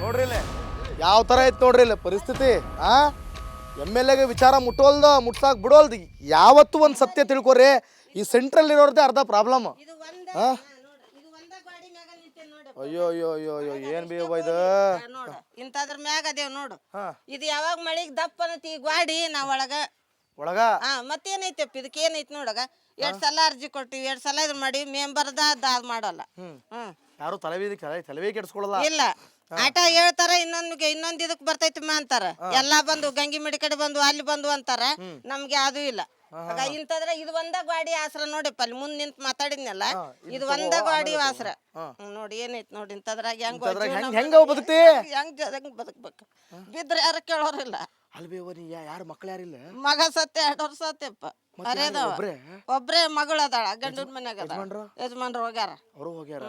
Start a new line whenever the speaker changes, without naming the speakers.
ನೋಡ್ರಿ ಇಲ್ಲಿ ಯಾವ ಥರ ಐತೆ ನೋಡ್ರಿ ಇಲ್ಲಿ ಪರಿಸ್ಥಿತಿ. ಎಮ್ ಎಲ್ ಎಗೆ ವಿಚಾರ ಮುಟ್ಸಾಕ್ ಬಿಡೋಲ್ದು. ಯಾವತ್ತೂ ಒಂದು ಸತ್ಯ ತಿಳ್ಕೊರಿ, ಈ ಸೆಂಟ್ರಲ್ ಇರೋದೇ ಅರ್ಧ ಪ್ರಾಬ್ಲಮ್. ಅಯ್ಯೋ ಅಯ್ಯೋ ಅಯ್ಯೋ ಅಯ್ಯೋ ಏನ್ ಬೇವ ಇದು
ನೋಡು ಇಂತದ್ರ ಮ್ಯಾಗ ಅದೇವ್ ನೋಡು. ಇದು ಯಾವಾಗ ಮಳಿಗ್ ದಪ್ಪ ಅನ್ನತಿ ಈ ಗಾಡಿ ನಾವ್ ಒಳಗ ಮತ್ತೇನೈತಪ್ಪ ಇದಕ್ಕೆ ಏನೈತಿ ನೋಡಗ. 2 ಸಲ ಅರ್ಜಿ ಕೊಟ್ಟಿವಿ, 2 ಸಲ ಇದು ಮಾಡಿ ಮೆಂಬರ್ದ ಮಾಡಲ್ಲ.
ಯಾರು ತಲೆವೇ ಕೆಡ್ಸ್ಕೊಳ್ಳಲ್ಲ.
ಇಲ್ಲ ಆಟ ಹೇಳ್ತಾರ, ಇನ್ನೊಂದ್ ಇದಕ್ ಬರ್ತೈತಿ ಅಂತಾರ. ಎಲ್ಲಾ ಬಂದು ಗಂಗಿ ಮಿಡಿ ಕಡೆ ಬಂದು ಅಲ್ಲಿ ಬಂದು ಅಂತಾರ. ನಮ್ಗೆ ಯಾವ್ದು ಇಲ್ಲ. ಇಂತದ್ರ ಇದು ಒಂದ ಗಾಡಿ ಆಸರ ನೋಡಿಪ್ಪ, ಅಲ್ಲಿ ಮುಂದ್ ನಿಂತ್ ಮಾತಾಡಿದ್ನಲ್ಲ, ಇದು ಒಂದ ಗಾಡಿ ಆಸರ. ನೋಡಿ ಏನೈತಿ ನೋಡಿ ಇಂತದ್ರಾಗ
ಹೆಂಗ ಬದುಕ್ತಿ,
ಹೆಂಗ್ ಬದುಕ್ಬೇಕು. ಬಿದ್ರೆ ಯಾರ ಕೇಳೋರಿಲ್ಲ.
ಅಲ್ಬೇವ ನೀ ಯಾರು ಮಕ್ಳು ಯಾರಿಲ್ಲ?
ಮಗ ಸತ್ತೆ 2 ವರ್ಷ ಸತ್ತೆಪ್ಪ. ಒಬ್ರೇ ಮಗಳು ಅದಾಳ, ಗಂಡನ ಮನ್ಯಾಗ ಅದಾಳ. ಯಜಮಾನ್ರು ಹೋಗ್ಯಾರ.
ಅವರು ಹೋಗ್ಯಾರ.